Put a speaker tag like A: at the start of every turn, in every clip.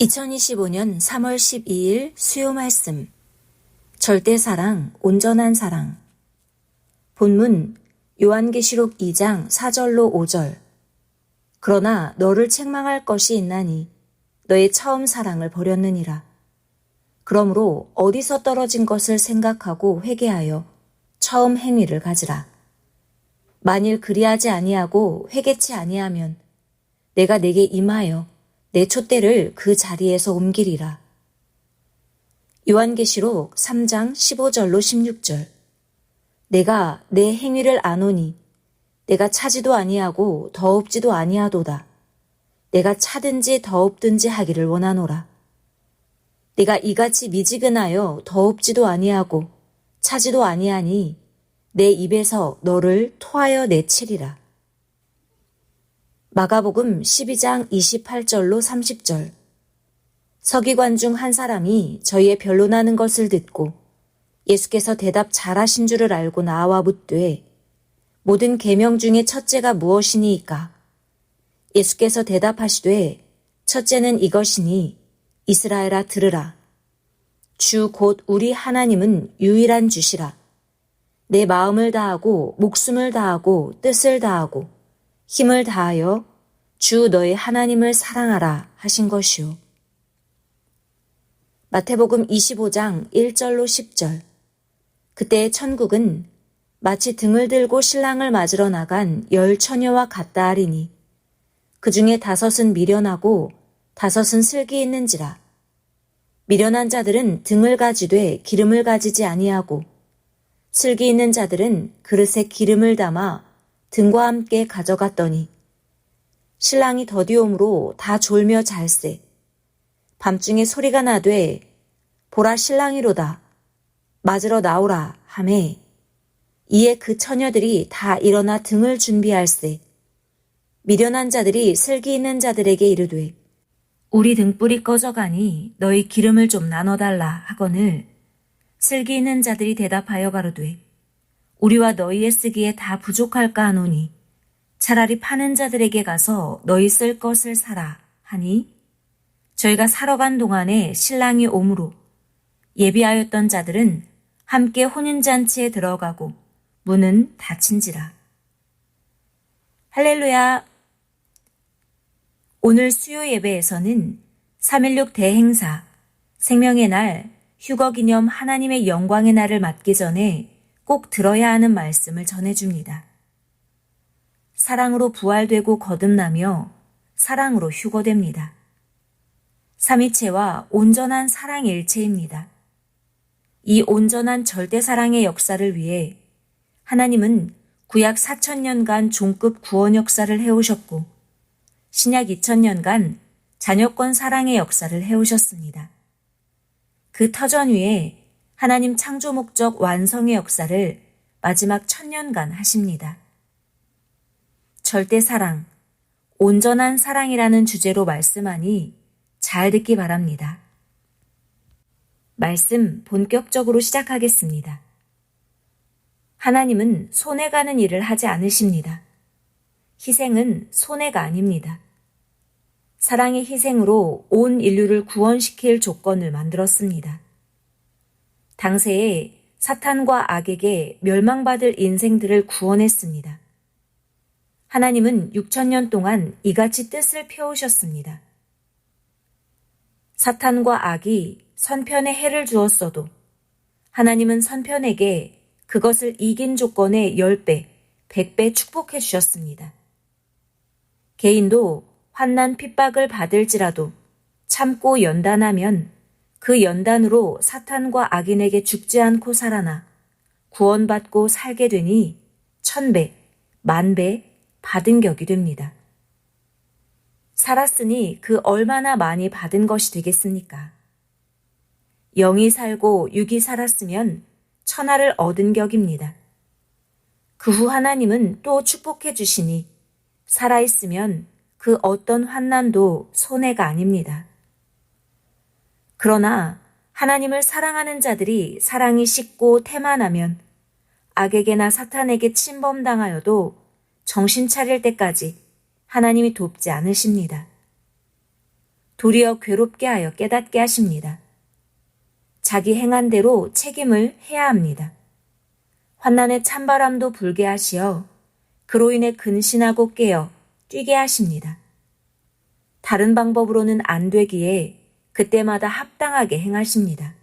A: 2025년 3월 12일 수요 말씀. 절대 사랑, 온전한 사랑. 본문 요한계시록 2장 4절로 5절. 그러나 너를 책망할 것이 있나니 너의 처음 사랑을 버렸느니라. 그러므로 어디서 떨어진 것을 생각하고 회개하여 처음 행위를 가지라. 만일 그리하지 아니하고 회개치 아니하면 내가 네게 임하여 내 촛대를 그 자리에서 옮기리라. 요한계시록 3장 15절로 16절. 내가 내 행위를 아노니 내가 차지도 아니하고 더없지도 아니하도다. 내가 차든지 더없든지 하기를 원하노라. 내가 이같이 미지근하여 더없지도 아니하고 차지도 아니하니 내 입에서 너를 토하여 내치리라. 마가복음 12장 28절로 30절. 서기관 중 한 사람이 저희의 변론하는 것을 듣고 예수께서 대답 잘하신 줄을 알고 나와 묻되 모든 계명 중에 첫째가 무엇이니이까? 예수께서 대답하시되 첫째는 이것이니 이스라엘아 들으라. 주 곧 우리 하나님은 유일한 주시라. 내 마음을 다하고 목숨을 다하고 뜻을 다하고 힘을 다하여 주 너의 하나님을 사랑하라 하신 것이요. 마태복음 25장 1절로 10절. 그때 천국은 마치 등을 들고 신랑을 맞으러 나간 10 처녀와 같다 하리니 그 중에 5은 미련하고 5은 슬기 있는지라. 미련한 자들은 등을 가지되 기름을 가지지 아니하고 슬기 있는 자들은 그릇에 기름을 담아 등과 함께 가져갔더니 신랑이 더디옴으로 다 졸며 잘세. 밤중에 소리가 나되 보라 신랑이로다. 맞으러 나오라 하매 이에 그 처녀들이 다 일어나 등을 준비할세. 미련한 자들이 슬기 있는 자들에게 이르되 우리 등불이 꺼져가니 너희 기름을 좀 나눠달라 하거늘 슬기 있는 자들이 대답하여 가로되 우리와 너희의 쓰기에 다 부족할까 하노니 차라리 파는 자들에게 가서 너희 쓸 것을 사라 하니 저희가 사러 간 동안에 신랑이 오므로 예비하였던 자들은 함께 혼인잔치에 들어가고 문은 닫힌지라. 할렐루야. 오늘 수요 예배에서는 3.16 대행사 생명의 날 휴거기념 하나님의 영광의 날을 맞기 전에 꼭 들어야 하는 말씀을 전해줍니다. 사랑으로 부활되고 거듭나며 사랑으로 휴거됩니다. 삼위체와 온전한 사랑 일체입니다. 이 온전한 절대 사랑의 역사를 위해 하나님은 구약 4,000년간 종급 구원 역사를 해오셨고 신약 2,000년간 자녀권 사랑의 역사를 해오셨습니다. 그 터전 위에 하나님 창조 목적 완성의 역사를 마지막 1,000년간 하십니다. 절대 사랑, 온전한 사랑이라는 주제로 말씀하니 잘 듣기 바랍니다. 말씀 본격적으로 시작하겠습니다. 하나님은 손해가는 일을 하지 않으십니다. 희생은 손해가 아닙니다. 사랑의 희생으로 온 인류를 구원시킬 조건을 만들었습니다. 당세에 사탄과 악에게 멸망받을 인생들을 구원했습니다. 하나님은 6,000년 동안 이같이 뜻을 펴오셨습니다. 사탄과 악이 선편에 해를 주었어도 하나님은 선편에게 그것을 이긴 조건에 10배, 100배 축복해 주셨습니다. 개인도 환난 핍박을 받을지라도 참고 연단하면 그 연단으로 사탄과 악인에게 죽지 않고 살아나 구원받고 살게 되니 1,000배, 10,000배 받은 격이 됩니다. 살았으니 그 얼마나 많이 받은 것이 되겠습니까? 영이 살고 육이 살았으면 천하를 얻은 격입니다. 그 후 하나님은 또 축복해 주시니 살아있으면 그 어떤 환난도 손해가 아닙니다. 그러나 하나님을 사랑하는 자들이 사랑이 식고 태만하면 악에게나 사탄에게 침범당하여도 정신 차릴 때까지 하나님이 돕지 않으십니다. 도리어 괴롭게 하여 깨닫게 하십니다. 자기 행한 대로 책임을 해야 합니다. 환난의 찬바람도 불게 하시어 그로 인해 근신하고 깨어 뛰게 하십니다. 다른 방법으로는 안 되기에 그때마다 합당하게 행하십니다.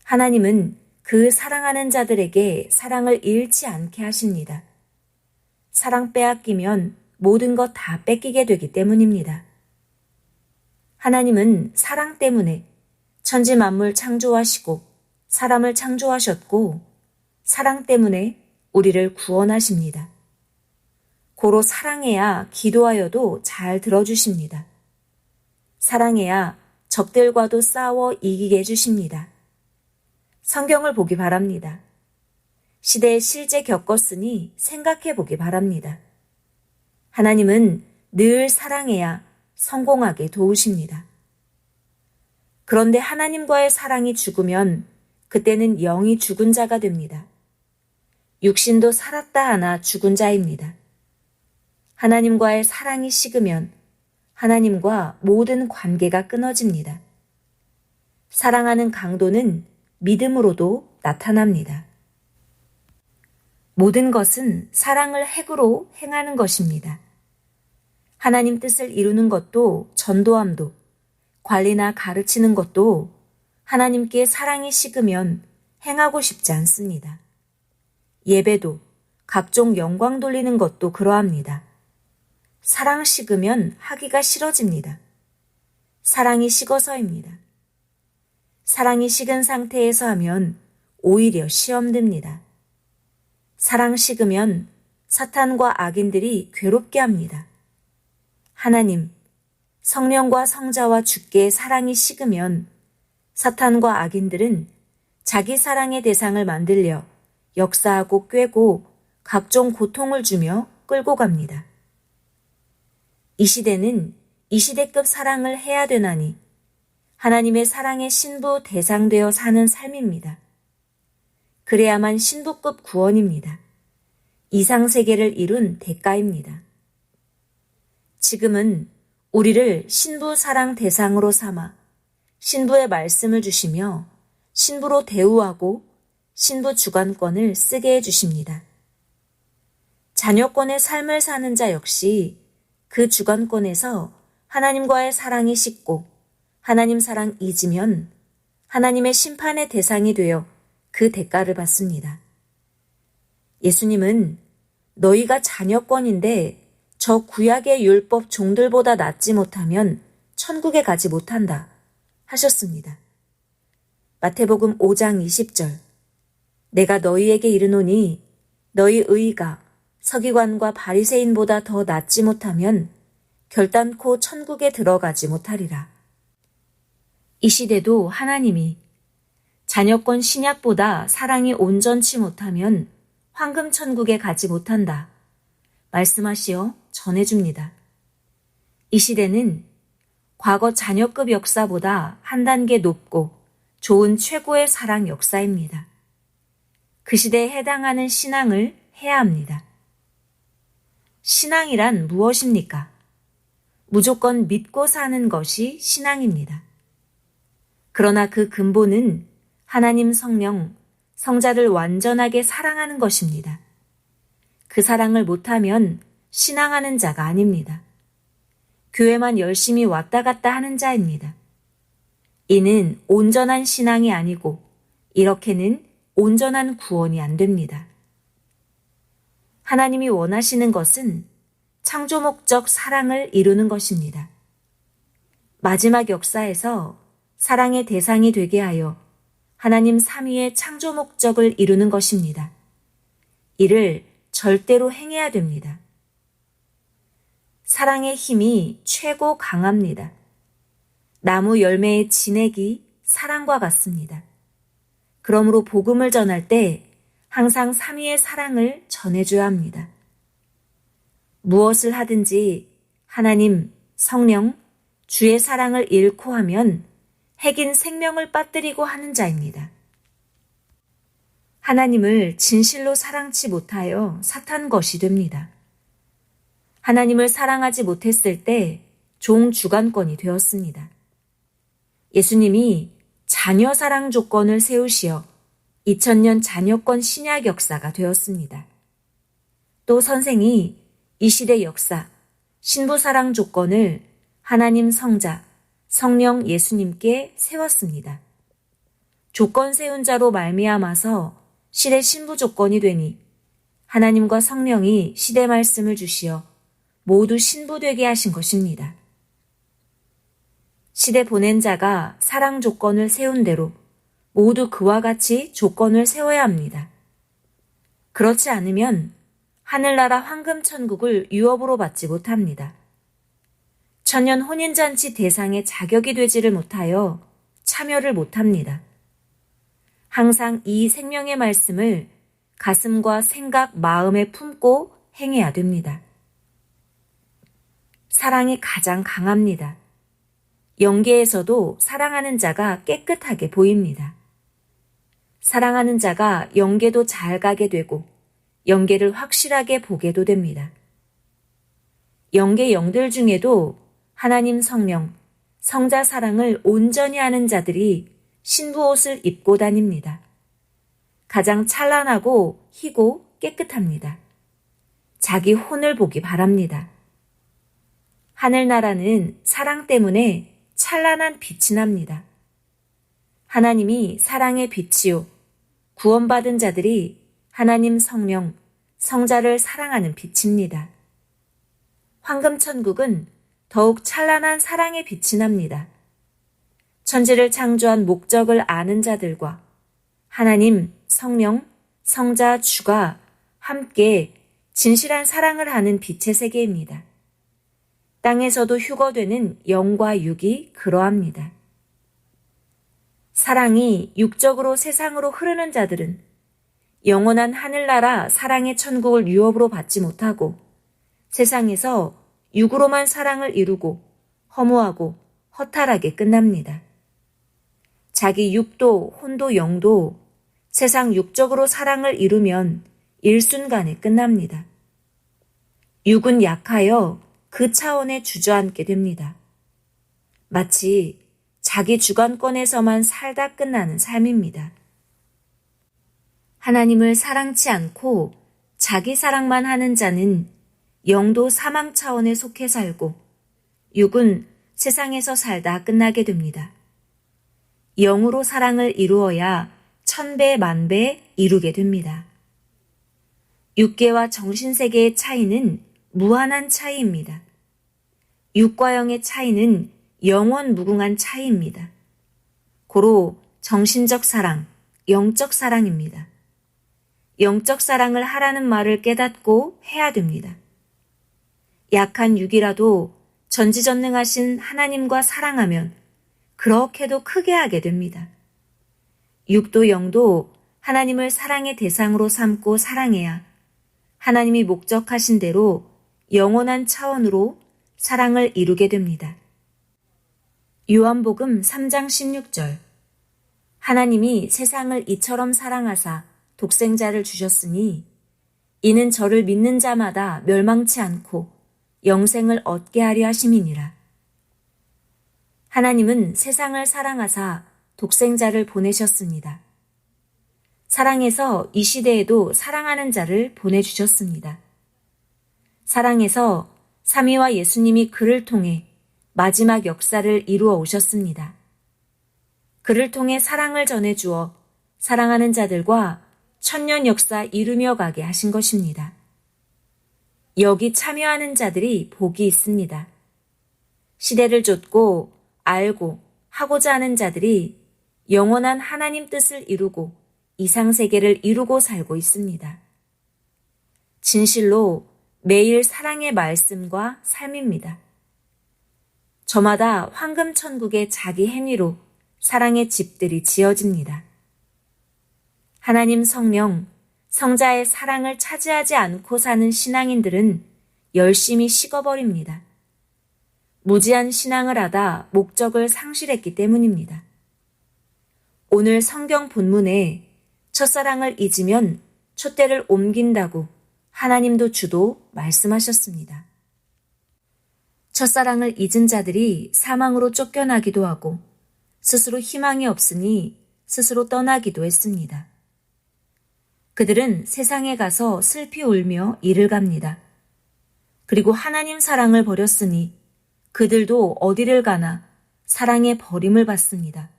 A: 하나님은 그 사랑하는 자들에게 사랑을 잃지 않게 하십니다. 사랑 빼앗기면 모든 것 다 뺏기게 되기 때문입니다. 하나님은 사랑 때문에 천지 만물 창조하시고 사람을 창조하셨고 사랑 때문에 우리를 구원하십니다. 고로 사랑해야 기도하여도 잘 들어주십니다. 사랑해야 적들과도 싸워 이기게 해주십니다. 성경을 보기 바랍니다. 시대에 실제 겪었으니 생각해 보기 바랍니다. 하나님은 늘 사랑해야 성공하게 도우십니다. 그런데 하나님과의 사랑이 죽으면 그때는 영이 죽은 자가 됩니다. 육신도 살았다 하나 죽은 자입니다. 하나님과의 사랑이 식으면 하나님과 모든 관계가 끊어집니다. 사랑하는 강도는 믿음으로도 나타납니다. 모든 것은 사랑을 핵으로 행하는 것입니다. 하나님 뜻을 이루는 것도 전도함도 관리나 가르치는 것도 하나님께 사랑이 식으면 행하고 싶지 않습니다. 예배도 각종 영광 돌리는 것도 그러합니다. 사랑 식으면 하기가 싫어집니다. 사랑이 식어서입니다. 사랑이 식은 상태에서 하면 오히려 시험됩니다. 사랑 식으면 사탄과 악인들이 괴롭게 합니다. 하나님, 성령과 성자와 주께의 사랑이 식으면 사탄과 악인들은 자기 사랑의 대상을 만들려 역사하고 꿰고 각종 고통을 주며 끌고 갑니다. 이 시대는 이 시대급 사랑을 해야 되나니 하나님의 사랑의 신부 대상되어 사는 삶입니다. 그래야만 신부급 구원입니다. 이상세계를 이룬 대가입니다. 지금은 우리를 신부 사랑 대상으로 삼아 신부의 말씀을 주시며 신부로 대우하고 신부 주관권을 쓰게 해주십니다. 자녀권의 삶을 사는 자 역시 그 주관권에서 하나님과의 사랑이 식고 하나님 사랑 잊으면 하나님의 심판의 대상이 되어 그 대가를 받습니다. 예수님은 너희가 자녀권인데 저 구약의 율법 종들보다 낫지 못하면 천국에 가지 못한다 하셨습니다. 마태복음 5장 20절 내가 너희에게 이르노니 너희 의가 서기관과 바리새인보다 더 낫지 못하면 결단코 천국에 들어가지 못하리라. 이 시대도 하나님이 자녀권 신약보다 사랑이 온전치 못하면 황금 천국에 가지 못한다 말씀하시어 전해줍니다. 이 시대는 과거 자녀급 역사보다 한 단계 높고 좋은 최고의 사랑 역사입니다. 그 시대에 해당하는 신앙을 해야 합니다. 신앙이란 무엇입니까? 무조건 믿고 사는 것이 신앙입니다. 그러나 그 근본은 하나님 성령, 성자를 완전하게 사랑하는 것입니다. 그 사랑을 못하면 신앙하는 자가 아닙니다. 교회만 열심히 왔다 갔다 하는 자입니다. 이는 온전한 신앙이 아니고 이렇게는 온전한 구원이 안 됩니다. 하나님이 원하시는 것은 창조 목적 사랑을 이루는 것입니다. 마지막 역사에서 사랑의 대상이 되게 하여 하나님 삼위의 창조 목적을 이루는 것입니다. 이를 절대로 행해야 됩니다. 사랑의 힘이 최고 강합니다. 나무 열매의 진액이 사랑과 같습니다. 그러므로 복음을 전할 때 항상 삼위의 사랑을 전해줘야 합니다. 무엇을 하든지 하나님, 성령, 주의 사랑을 잃고 하면 핵인 생명을 빠뜨리고 하는 자입니다. 하나님을 진실로 사랑치 못하여 사탄 것이 됩니다. 하나님을 사랑하지 못했을 때 종주관권이 되었습니다. 예수님이 자녀 사랑 조건을 세우시어 2000년 자녀권 신약 역사가 되었습니다. 또 선생이 이 시대 역사, 신부 사랑 조건을 하나님 성자, 성령 예수님께 세웠습니다. 조건 세운 자로 말미암아서 시대 신부 조건이 되니 하나님과 성령이 시대 말씀을 주시어 모두 신부되게 하신 것입니다. 시대 보낸 자가 사랑 조건을 세운 대로 모두 그와 같이 조건을 세워야 합니다. 그렇지 않으면 하늘나라 황금천국을 유업으로 받지 못합니다. 천년 혼인잔치 대상의 자격이 되지를 못하여 참여를 못합니다. 항상 이 생명의 말씀을 가슴과 생각, 마음에 품고 행해야 됩니다. 사랑이 가장 강합니다. 영계에서도 사랑하는 자가 깨끗하게 보입니다. 사랑하는 자가 영계도 잘 가게 되고 영계를 확실하게 보게도 됩니다. 영계 영들 중에도 하나님 성령, 성자 사랑을 온전히 하는 자들이 신부 옷을 입고 다닙니다. 가장 찬란하고 희고 깨끗합니다. 자기 혼을 보기 바랍니다. 하늘나라는 사랑 때문에 찬란한 빛이 납니다. 하나님이 사랑의 빛이요, 구원받은 자들이 하나님 성령, 성자를 사랑하는 빛입니다. 황금천국은 더욱 찬란한 사랑의 빛이 납니다. 천지를 창조한 목적을 아는 자들과 하나님, 성령, 성자, 주가 함께 진실한 사랑을 하는 빛의 세계입니다. 땅에서도 휴거되는 영과 육이 그러합니다. 사랑이 육적으로 세상으로 흐르는 자들은 영원한 하늘나라 사랑의 천국을 유업으로 받지 못하고 세상에서 육으로만 사랑을 이루고 허무하고 허탈하게 끝납니다. 자기 육도, 혼도, 영도 세상 육적으로 사랑을 이루면 일순간에 끝납니다. 육은 약하여 그 차원에 주저앉게 됩니다. 마치 자기 주관권에서만 살다 끝나는 삶입니다. 하나님을 사랑치 않고 자기 사랑만 하는 자는 영도 사망 차원에 속해 살고 육은 세상에서 살다 끝나게 됩니다. 영으로 사랑을 이루어야 천배 만배 이루게 됩니다. 육계와 정신세계의 차이는 무한한 차이입니다. 육과 영의 차이는 영원 무궁한 차이입니다. 고로 정신적 사랑, 영적 사랑입니다. 영적 사랑을 하라는 말을 깨닫고 해야 됩니다. 약한 육이라도 전지전능하신 하나님과 사랑하면 그렇게도 크게 하게 됩니다. 육도 영도 하나님을 사랑의 대상으로 삼고 사랑해야 하나님이 목적하신 대로 영원한 차원으로 사랑을 이루게 됩니다. 요한복음 3장 16절 하나님이 세상을 이처럼 사랑하사 독생자를 주셨으니 이는 저를 믿는 자마다 멸망치 않고 영생을 얻게 하려 하심이니라. 하나님은 세상을 사랑하사 독생자를 보내셨습니다. 사랑해서 이 시대에도 사랑하는 자를 보내주셨습니다. 사랑해서 삼위와 예수님이 그를 통해 마지막 역사를 이루어 오셨습니다. 그를 통해 사랑을 전해주어 사랑하는 자들과 천년 역사 이루며 가게 하신 것입니다. 여기 참여하는 자들이 복이 있습니다. 시대를 좇고 알고 하고자 하는 자들이 영원한 하나님 뜻을 이루고 이상세계를 이루고 살고 있습니다. 진실로 매일 사랑의 말씀과 삶입니다. 저마다 황금천국의 자기 행위로 사랑의 집들이 지어집니다. 하나님 성령, 성자의 사랑을 차지하지 않고 사는 신앙인들은 열심히 식어버립니다. 무지한 신앙을 하다 목적을 상실했기 때문입니다. 오늘 성경 본문에 첫사랑을 잊으면 촛대를 옮긴다고 하나님도 주도 말씀하셨습니다. 첫사랑을 잊은 자들이 사망으로 쫓겨나기도 하고 스스로 희망이 없으니 스스로 떠나기도 했습니다. 그들은 세상에 가서 슬피 울며 이를 갑니다. 그리고 하나님 사랑을 버렸으니 그들도 어디를 가나 사랑의 버림을 받습니다.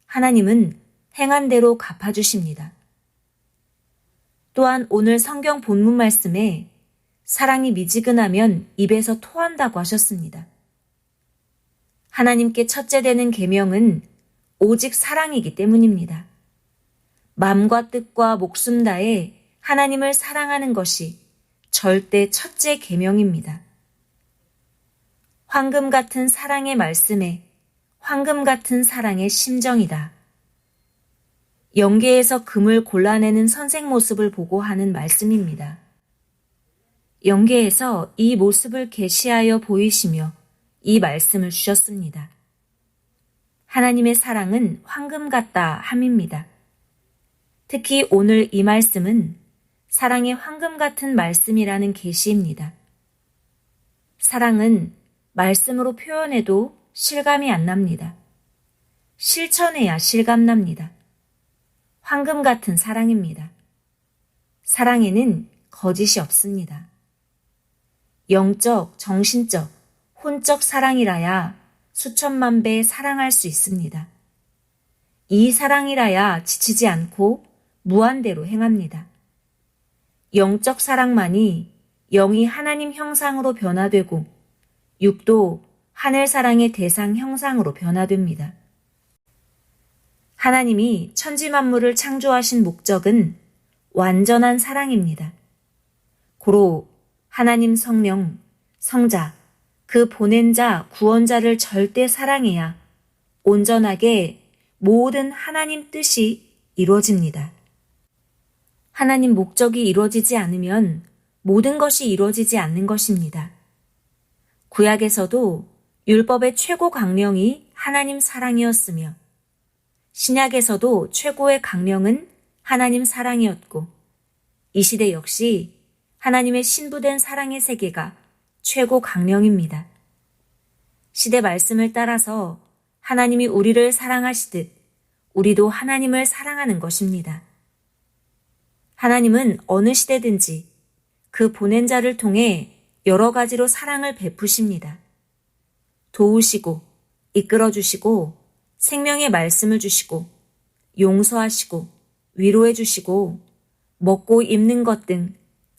A: 하나님은 행한 대로 갚아주십니다. 또한 오늘 성경 본문 말씀에 사랑이 미지근하면 입에서 토한다고 하셨습니다. 하나님께 첫째 되는 계명은 오직 사랑이기 때문입니다. 마음과 뜻과 목숨 다해 하나님을 사랑하는 것이 절대 첫째 계명입니다. 황금 같은 사랑의 말씀에 황금 같은 사랑의 심정이다. 영계에서 금을 골라내는 선생 모습을 보고 하는 말씀입니다. 영계에서 이 모습을 계시하여 보이시며 이 말씀을 주셨습니다. 하나님의 사랑은 황금 같다 함입니다. 특히 오늘 이 말씀은 사랑의 황금 같은 말씀이라는 계시입니다. 사랑은 말씀으로 표현해도 실감이 안 납니다. 실천해야 실감납니다. 황금 같은 사랑입니다. 사랑에는 거짓이 없습니다. 영적, 정신적, 혼적 사랑이라야 수천만 배 사랑할 수 있습니다. 이 사랑이라야 지치지 않고 무한대로 행합니다. 영적 사랑만이 영이 하나님 형상으로 변화되고 육도 하늘 사랑의 대상 형상으로 변화됩니다. 하나님이 천지 만물을 창조하신 목적은 완전한 사랑입니다. 고로 하나님 성령, 성자, 그 보낸 자, 구원자를 절대 사랑해야 온전하게 모든 하나님 뜻이 이루어집니다. 하나님 목적이 이루어지지 않으면 모든 것이 이루어지지 않는 것입니다. 구약에서도 율법의 최고 강령이 하나님 사랑이었으며 신약에서도 최고의 강령은 하나님 사랑이었고 이 시대 역시 하나님의 신부된 사랑의 세계가 최고 강령입니다. 시대 말씀을 따라서 하나님이 우리를 사랑하시듯 우리도 하나님을 사랑하는 것입니다. 하나님은 어느 시대든지 그 보낸 자를 통해 여러 가지로 사랑을 베푸십니다. 도우시고 이끌어주시고 생명의 말씀을 주시고 용서하시고 위로해 주시고 먹고 입는 것 등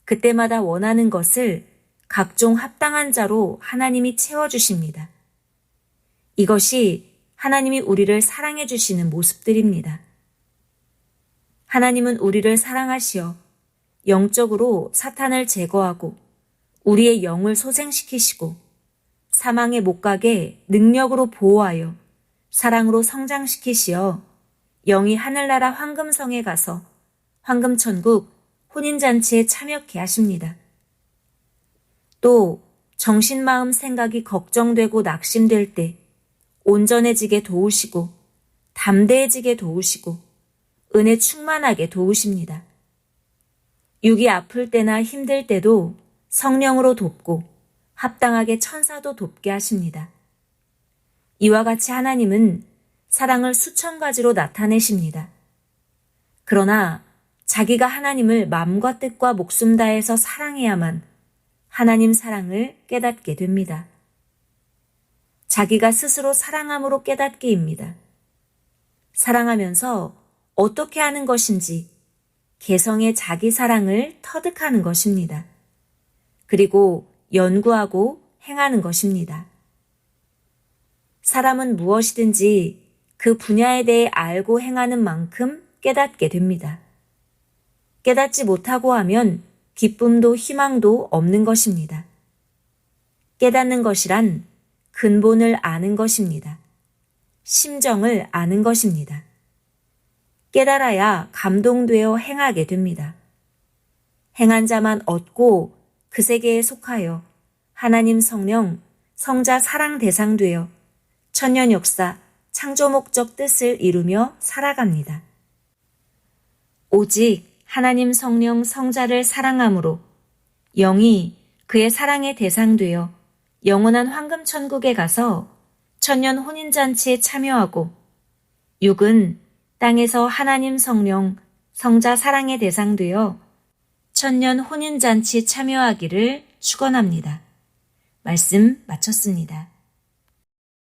A: 그때마다 원하는 것을 각종 합당한 자로 하나님이 채워주십니다. 이것이 하나님이 우리를 사랑해 주시는 모습들입니다. 하나님은 우리를 사랑하시어 영적으로 사탄을 제거하고 우리의 영을 소생시키시고 사망에 못 가게 능력으로 보호하여 사랑으로 성장시키시어 영이 하늘나라 황금성에 가서 황금천국 혼인잔치에 참여케 하십니다. 또 정신, 마음, 생각이 걱정되고 낙심될 때 온전해지게 도우시고 담대해지게 도우시고 은혜 충만하게 도우십니다. 육이 아플 때나 힘들 때도 성령으로 돕고 합당하게 천사도 돕게 하십니다. 이와 같이 하나님은 사랑을 수천 가지로 나타내십니다. 그러나 자기가 하나님을 마음과 뜻과 목숨 다해서 사랑해야만 하나님 사랑을 깨닫게 됩니다. 자기가 스스로 사랑함으로 깨닫게입니다. 사랑하면서 어떻게 하는 것인지 개성의 자기 사랑을 터득하는 것입니다. 그리고 연구하고 행하는 것입니다. 사람은 무엇이든지 그 분야에 대해 알고 행하는 만큼 깨닫게 됩니다. 깨닫지 못하고 하면 기쁨도 희망도 없는 것입니다. 깨닫는 것이란 근본을 아는 것입니다. 심정을 아는 것입니다. 깨달아야 감동되어 행하게 됩니다. 행한 자만 얻고 그 세계에 속하여 하나님 성령, 성자 사랑 대상 되어 천년 역사, 창조 목적 뜻을 이루며 살아갑니다. 오직 하나님 성령 성자를 사랑함으로 영이 그의 사랑의 대상 되어 영원한 황금천국에 가서 천년 혼인잔치에 참여하고 6은 땅에서 하나님 성령, 성자 사랑의 대상되어 천년 혼인잔치 참여하기를 축원합니다. 말씀 마쳤습니다.